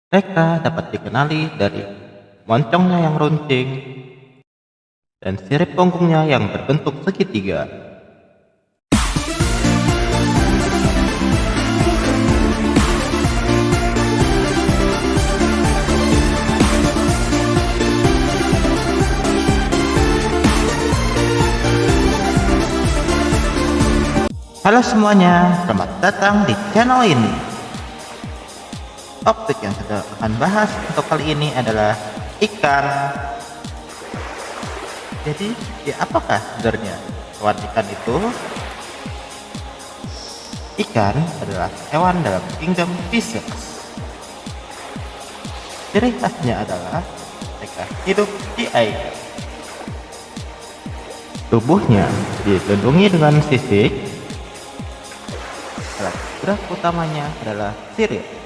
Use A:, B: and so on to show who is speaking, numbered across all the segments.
A: Mereka dapat dikenali dari moncongnya yang runcing dan sirip punggungnya yang berbentuk segitiga. Halo semuanya, selamat datang di channel ini. Topik yang kita akan bahas untuk kali ini adalah ikan. Jadi, apakah sebenarnya hewan ikan itu? Ikan adalah hewan dalam kingdom fishes. Ciri khasnya adalah mereka hidup di air. Tubuhnya dilindungi dengan sisik. Alat gerak utamanya adalah sirip.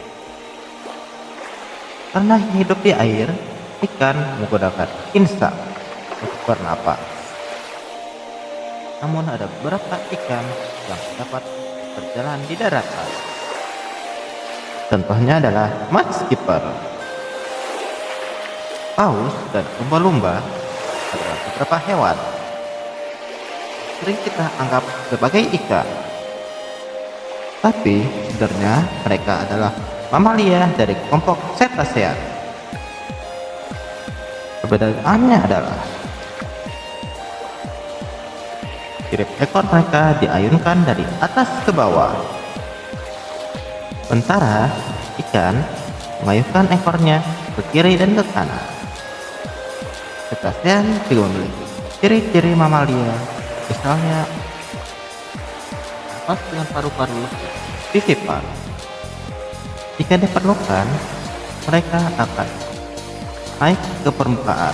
A: Karena hidup di air, ikan menggunakan insang untuk bernapas. Namun ada beberapa ikan yang dapat berjalan di daratan. Contohnya adalah mud skipper. Paus dan lumba-lumba adalah beberapa hewan sering kita anggap sebagai ikan. Tapi sebenarnya mereka adalah mamalia dari kelompok cetacean. Perbedaannya adalah sirip ekor mereka diayunkan dari atas ke bawah, sementara ikan mengayunkan ekornya ke kiri dan ke kanan. Cetacean juga memiliki ciri-ciri mamalia, misalnya napas dengan paru-paru sisipan. Jika diperlukan, mereka akan naik ke permukaan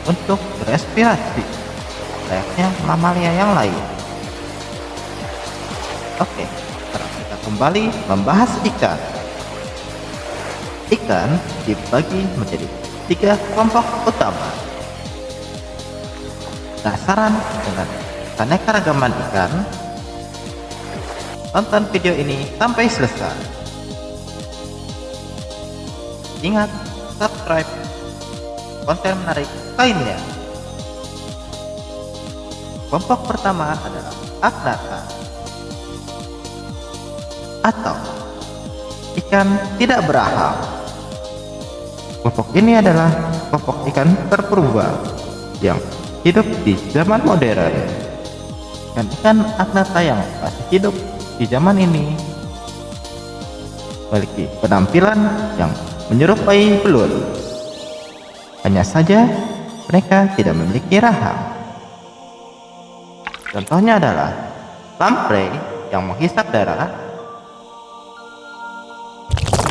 A: untuk berespirasi, layaknya mamalia yang lain. Oke, sekarang kita kembali membahas ikan. Ikan dibagi menjadi 3 kelompok utama. Penasaran dengan keanekaragaman ikan? Tonton video ini sampai selesai. Ingat, subscribe konten menarik lainnya. Kelompok pertama adalah Agnatha atau ikan tidak berahang. Kelompok ini adalah kelompok ikan terpurba yang hidup di zaman modern. Dan ikan Agnatha yang masih hidup di zaman ini memiliki penampilan yang menyerupai belut. Hanya saja mereka tidak memiliki rahang. Contohnya adalah lamprey yang menghisap darah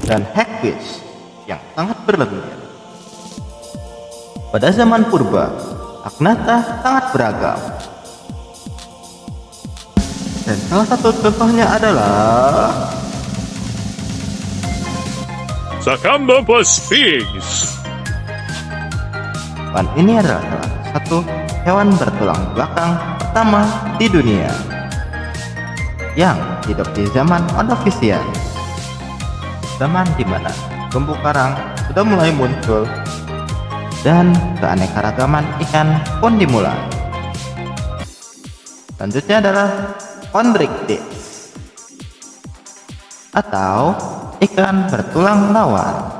A: dan hagfish yang sangat berlendir. Pada zaman purba, Agnatha sangat beragam. Dan salah satu contohnya adalah
B: Sacamnopus sphinx.
A: hewan ini adalah salah satu hewan bertulang belakang pertama di dunia yang hidup di zaman Ordovisian, zaman di mana terumbu karang sudah mulai muncul dan keanekaragaman ikan pun dimulai. Selanjutnya adalah Chondrichthyes atau ikan bertulang lawan.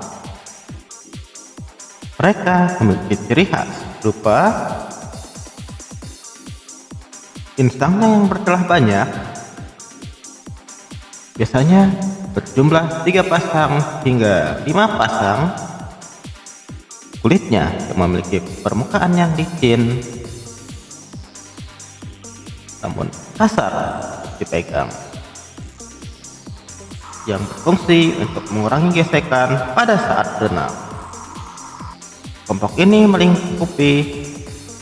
A: Mereka memiliki ciri khas berupa insangnya yang bercelah banyak, biasanya berjumlah 3 pasang hingga 5 pasang. Kulitnya yang memiliki permukaan yang licin namun kasar dipegang, yang berfungsi untuk mengurangi gesekan pada saat berenang. Kelompok ini melingkupi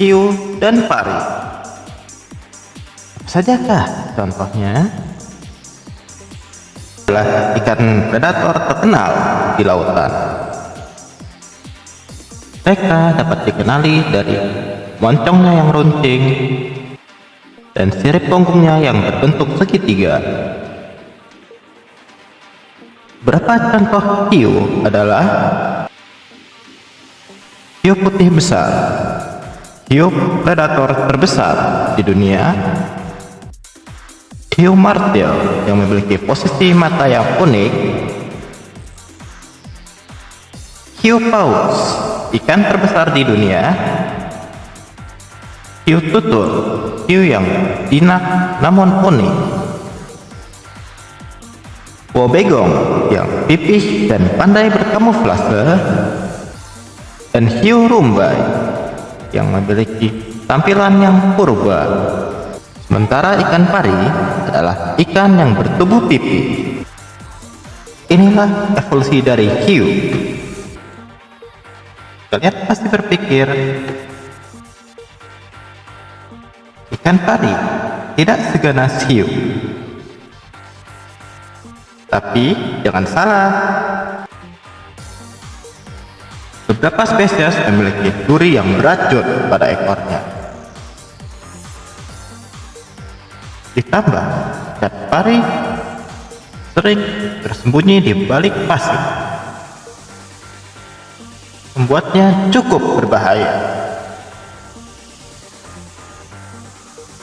A: hiu dan pari. Apa sajakah contohnya? Adalah ikan predator terkenal di lautan. Mereka dapat dikenali dari moncongnya yang runcing dan sirip punggungnya yang berbentuk segitiga. Beberapa contoh hiu adalah hiu putih besar, hiu predator terbesar di dunia, hiu martil yang memiliki posisi mata yang unik, hiu paus, ikan terbesar di dunia, hiu tutul, hiu yang jinak namun unik, wobegong yang pipih dan pandai berkamuflase, dan hiu rumbai yang memiliki tampilan yang purba. Sementara ikan pari adalah ikan yang bertubuh pipih. Inilah evolusi dari hiu. Kalian pasti berpikir, ikan pari tidak seganas hiu. Tapi jangan salah, beberapa spesies memiliki duri yang beracun pada ekornya. Ditambah, ikan pari sering bersembunyi di balik pasir, membuatnya cukup berbahaya.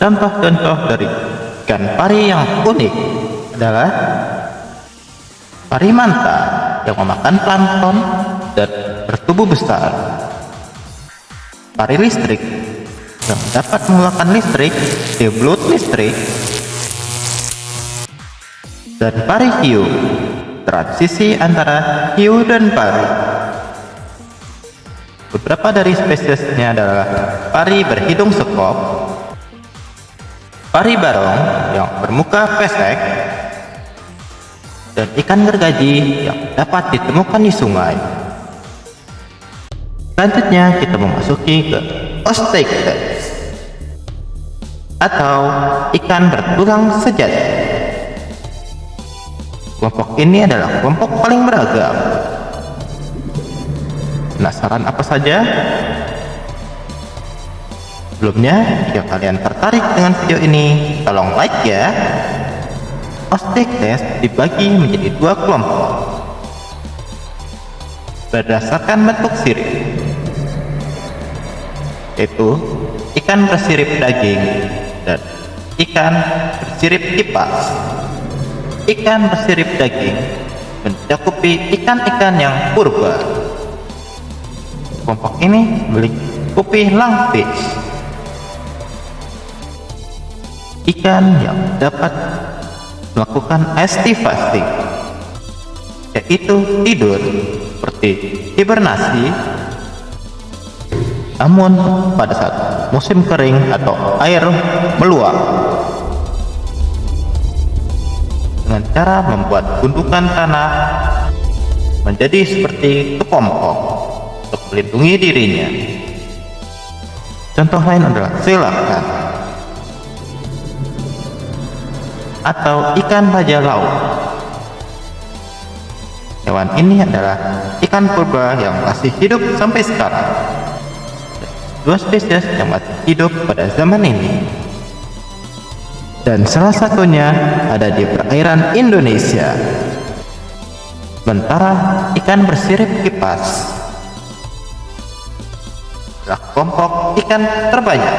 A: Contoh-contoh dari ikan pari yang unik adalah pari manta yang memakan plankton dan bertubuh besar, pari listrik yang dapat mengeluarkan listrik di belut listrik, dan pari hiu, transisi antara hiu dan pari. Beberapa dari spesiesnya adalah pari berhidung sekop, pari barong yang bermuka pesek, dan ikan gergaji yang dapat ditemukan di sungai. Selanjutnya kita memasuki ke Osteichthyes atau ikan bertulang sejati. Kelompok ini adalah kelompok paling beragam. Penasaran apa saja? Sebelumnya, jika kalian tertarik dengan video ini, tolong like ya. Osteichthyes dibagi menjadi dua kelompok berdasarkan bentuk sirip, yaitu ikan bersirip daging dan ikan bersirip kipas. Ikan bersirip daging mencakupi ikan-ikan yang purba. Kelompok ini meliputi langfish, ikan yang dapat melakukan estivasi, yaitu tidur seperti hibernasi, namun pada saat musim kering atau air meluap, dengan cara membuat gundukan tanah menjadi seperti kepompong untuk melindungi dirinya. Contoh lain adalah silakan atau ikan raja laut. Hewan ini adalah ikan purba yang masih hidup sampai sekarang. Dua spesies yang masih hidup pada zaman ini, dan salah satunya ada di perairan Indonesia. Sementara ikan bersirip kipas adalah kelompok ikan terbanyak.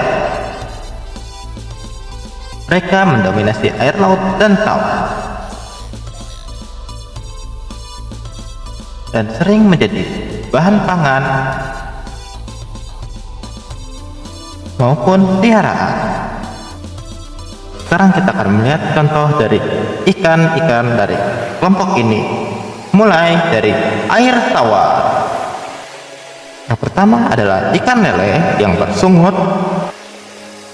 A: Mereka mendominasi air laut dan tawar, dan sering menjadi bahan pangan maupun peliharaan. Sekarang kita akan melihat contoh dari ikan-ikan dari kelompok ini, mulai dari air tawar. Yang pertama adalah ikan lele yang bersungut,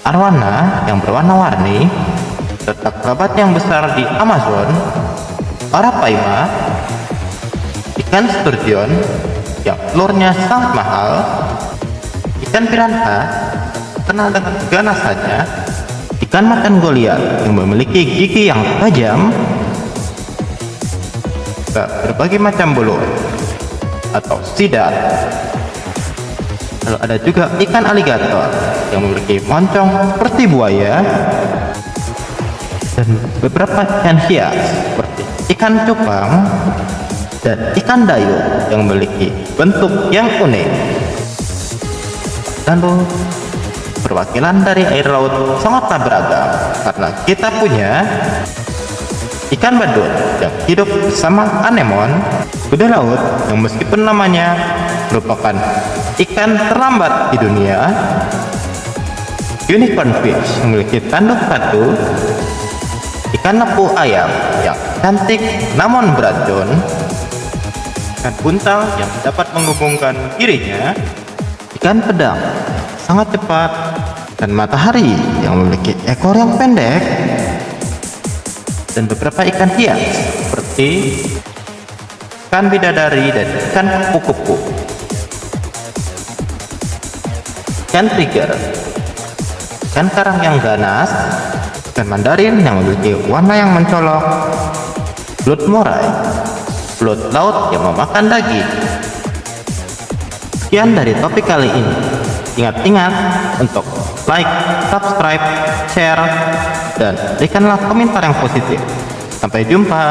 A: arwana yang berwarna-warni, serta kerabat yang besar di Amazon, arapaima, ikan sturgeon yang telurnya sangat mahal, ikan piranha terkenal dengan keganasannya, ikan macan goliat yang memiliki gigi yang tajam, berbagai macam bulu atau sidar. Lalu ada juga ikan aligator yang memiliki moncong seperti buaya, dan beberapa ikan hias seperti ikan cupang, dan ikan dayung yang memiliki bentuk yang unik. Lalu, perwakilan dari air laut sangatlah beragam karena kita punya ikan badut yang hidup bersama anemon, kuda laut yang meskipun namanya merupakan ikan terlambat di dunia, unicorn fish memiliki tanduk batu, ikan nepu ayam yang cantik namun beracun, ikan buntal yang dapat menghubungkan dirinya, ikan pedang sangat cepat, dan matahari yang memiliki ekor yang pendek, dan beberapa ikan hias seperti ikan bidadari dan ikan kupu-kupu, ikan trigger, ikan karang yang ganas, ikan mandarin yang memiliki warna yang mencolok, belut murai, belut laut yang memakan daging. Sekian dari topik kali ini. Ingat-ingat untuk like, subscribe, share, dan berikanlah komentar yang positif. Sampai jumpa.